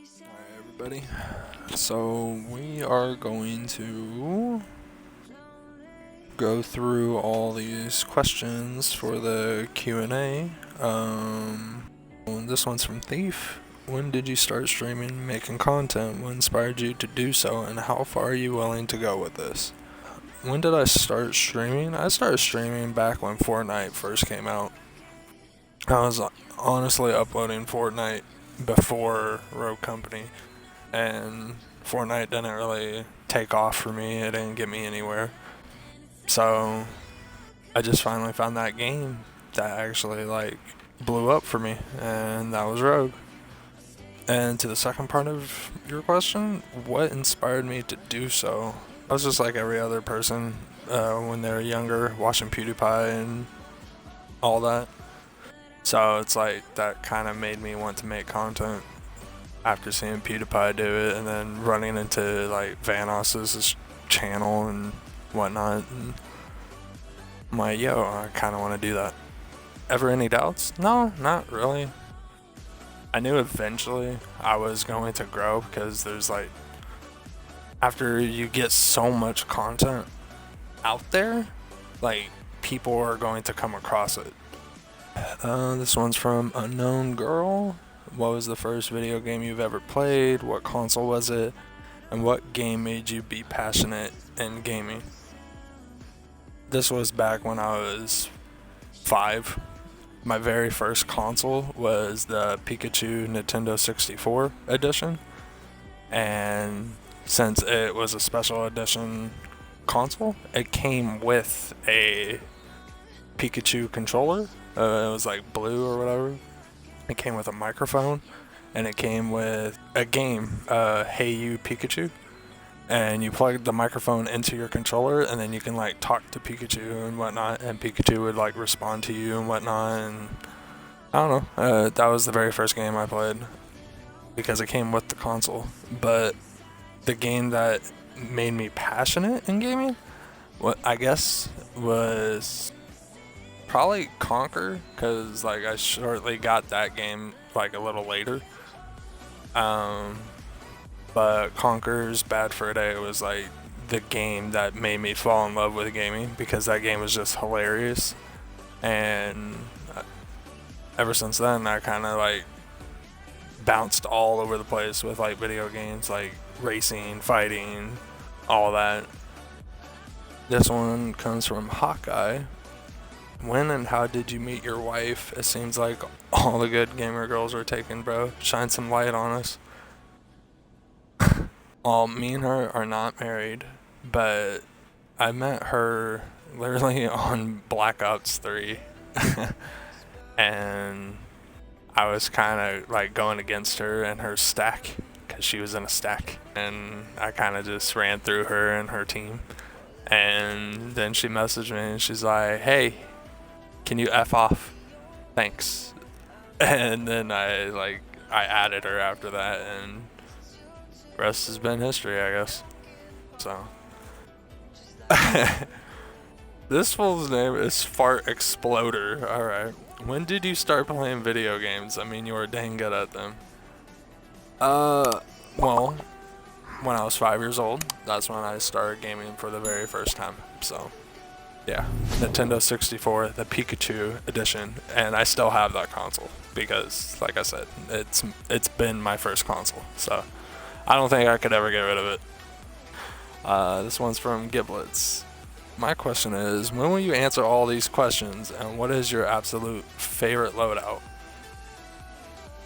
Alright, everybody. So we are going to go through all these questions for the Q&A. This one's from Thief. When did you start streaming, making content? What inspired you to do so, and how far are you willing to go with this? When did I start streaming? I started streaming back when Fortnite first came out. I was honestly uploading Fortnite before Rogue Company, and Fortnite didn't really take off for me. It didn't get me anywhere. So I just finally found that game that actually blew up for me, and that was Rogue. And to the second part of your question, what inspired me to do so? I was just like every other person when they were younger, watching PewDiePie and all that. So it's like that kind of made me want to make content after seeing PewDiePie do it, and then running into like Vanos's channel and whatnot. And I'm like, yo, I kind of want to do that. Ever any doubts? No, not really. I knew eventually I was going to grow because there's like, after you get so much content out there, like people are going to come across it. This one's from Unknown Girl. What was the first video game you've ever played? What console was it? And what game made you be passionate in gaming? This was back when I was 5. My very first console was the Pikachu Nintendo 64 edition. And since it was a special edition console, it came with a Pikachu controller. It was like blue or whatever. It came with a microphone, and it came with a game, Hey You Pikachu. And you plug the microphone into your controller, and then you can like talk to Pikachu and whatnot, and Pikachu would like respond to you and whatnot. And I don't know, that was the very first game I played because it came with the console. But the game that made me passionate in gaming, what I guess was probably Conquer, because like I shortly got that game like a little later. But Conquer's Bad for a Day was like the game that made me fall in love with gaming, because that game was just hilarious. And ever since then, I kind of like bounced all over the place with like video games, like racing, fighting, all that. This one comes from Hawkeye. When and how did you meet your wife? It seems like all the good gamer girls were taken, bro. Shine some light on us. Me and her are not married, but I met her literally on Black Ops 3. And I was kind of like going against her and her stack, because she was in a stack. And I kind of just ran through her and her team. And then she messaged me and she's like, hey, can you F off? Thanks. And then I added her after that, and rest has been history, I guess. So this fool's name is Fart Exploder. Alright. When did you start playing video games? I mean, you were dang good at them. Well, when I was 5 years old, that's when I started gaming for the very first time. So yeah, Nintendo 64, the Pikachu edition, and I still have that console because, like I said, it's been my first console, so I don't think I could ever get rid of it. This one's from Giblets. My question is, when will you answer all these questions, and what is your absolute favorite loadout?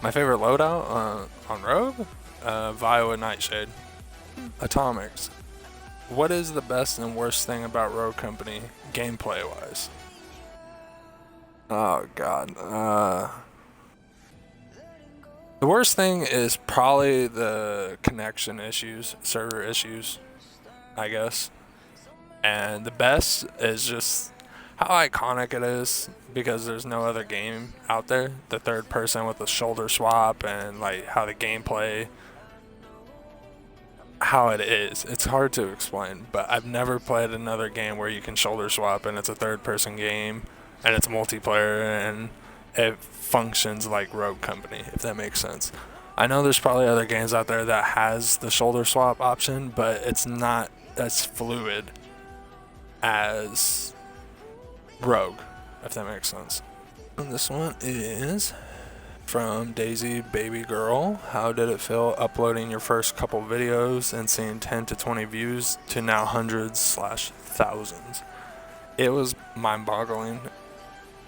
My favorite loadout on Rogue? Vio and Nightshade. Atomics. What is the best and worst thing about Rogue Company, gameplay-wise? Oh, God. The worst thing is probably the connection issues, server issues, I guess. And the best is just how iconic it is, because there's no other game out there. The third person with the shoulder swap, and like how the gameplay, how it is. It's hard to explain, but I've never played another game where you can shoulder swap and it's a third person game and it's multiplayer and it functions like Rogue Company, if that makes sense. I know there's probably other games out there that has the shoulder swap option, but it's not as fluid as Rogue, if that makes sense. And this one is from Daisy Baby Girl. How did it feel uploading your first couple videos and seeing 10 to 20 views to now hundreds/thousands? It was mind-boggling.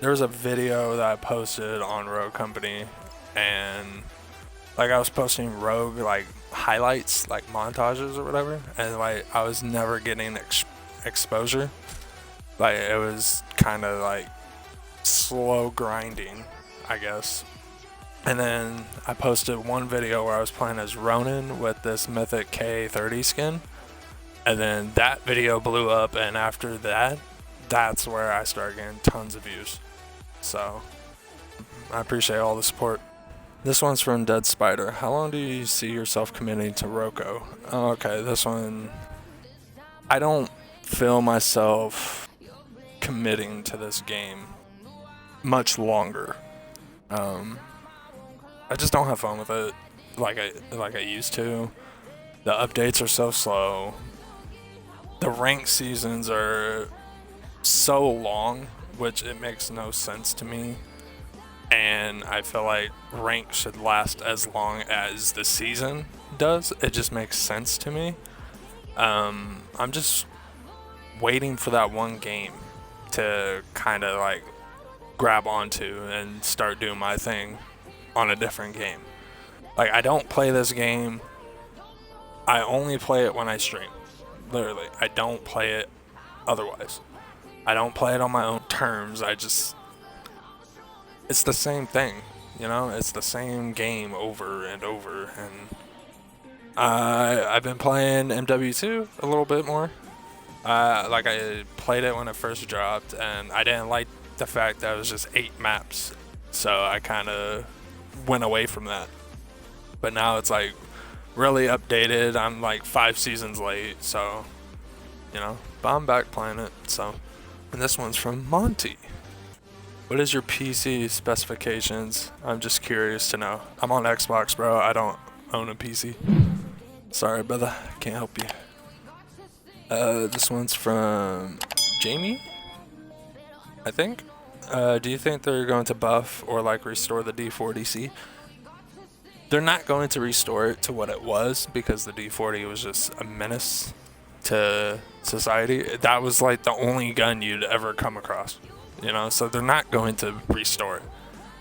There was a video that I posted on Rogue Company, and like I was posting Rogue like highlights, like montages or whatever, and like I was never getting exposure. Like it was kind of like slow grinding, I guess. And then I posted one video where I was playing as Ronin with this Mythic K30 skin, and then that video blew up, and after that, that's where I started getting tons of views. So I appreciate all the support. This one's from Dead Spider. How long do you see yourself committing to Roco? Oh, okay, this one, I don't feel myself committing to this game much longer. I just don't have fun with it like I used to. The updates are so slow. The ranked seasons are so long, which it makes no sense to me. And I feel like rank should last as long as the season does. It just makes sense to me. I'm just waiting for that one game to kind of like grab onto and start doing my thing on a different game. Like I don't play this game. I only play it when I stream. Literally, I don't play it otherwise. I don't play it on my own terms. It's the same thing, you know? It's the same game over and over. And I've been playing MW2 a little bit more. Like I played it when it first dropped, and I didn't like the fact that it was just 8 maps. So I kind of went away from that. But now it's like really updated. I'm like 5 seasons late, so, you know, but I'm back playing it, so. And this one's from Monty. What is your PC specifications? I'm just curious to know. I'm on Xbox, bro. I don't own a PC. Sorry, brother. Can't help you. This one's from Jamie, I think. Do you think they're going to buff or like restore the D40C? They're not going to restore it to what it was, because the D40 was just a menace to society. That was like the only gun you'd ever come across, you know, so they're not going to restore it.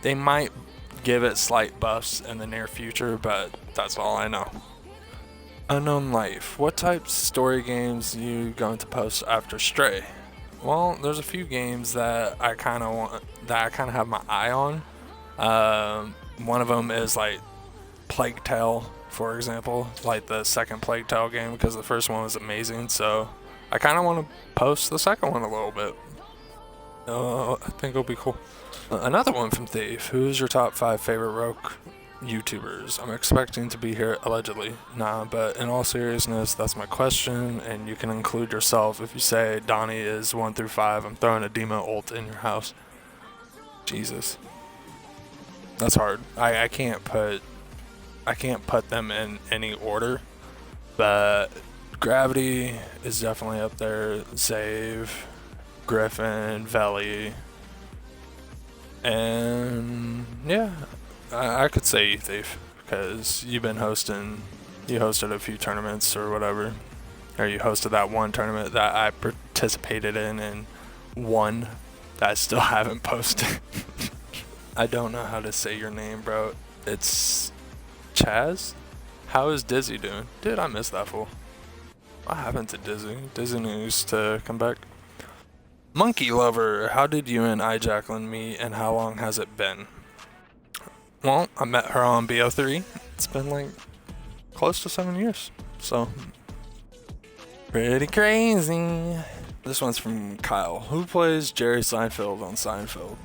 They might give it slight buffs in the near future, but that's all I know. Unknown Life. What type story games are you going to post after Stray? Well, there's a few games that I kind of have my eye on. One of them is like Plague Tale, for example, like the second Plague Tale game, because the first one was amazing. So I kind of want to post the second one a little bit. I think it'll be cool. Another one from Thief. Who's your top 5 favorite Rogue YouTubers? I'm expecting to be here allegedly. Nah, but in all seriousness, that's my question, and you can include yourself. If you say IDonniee is 1 through 5, I'm throwing a Demo ult in your house. Jesus. That's hard. I can't put them in any order, but Gravity is definitely up there. Save, Griffin, Veli, and yeah, I could say Thief, because you hosted a few tournaments or whatever, or you hosted that one tournament that I participated in and won that I still haven't posted. I don't know how to say your name, bro. It's Chaz? How is Dizzy doing? Dude, I miss that fool. What happened to Dizzy? Dizzy needs to come back. Monkey Lover, how did you and Jacqueline meet, and how long has it been? Well, I met her on BO3. It's been like close to 7 years, so pretty crazy. This one's from Kyle. Who plays Jerry Seinfeld on Seinfeld?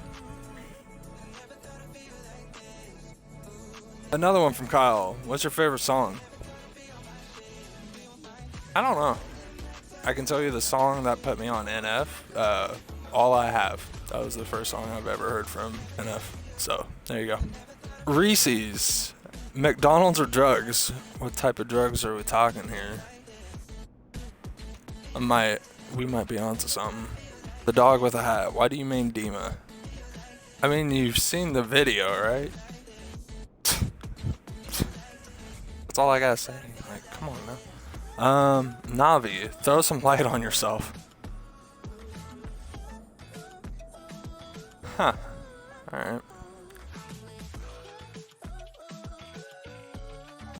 Another one from Kyle. What's your favorite song? I don't know. I can tell you the song that put me on NF. All I Have. That was the first song I've ever heard from NF. So there you go. Reese's. McDonald's or drugs? What type of drugs are we talking here? We might be onto something. The dog with a hat. Why do you mean Dima? I mean, you've seen the video, right? That's all I gotta say. Like, come on now. Navi, throw some light on yourself. Huh. Alright.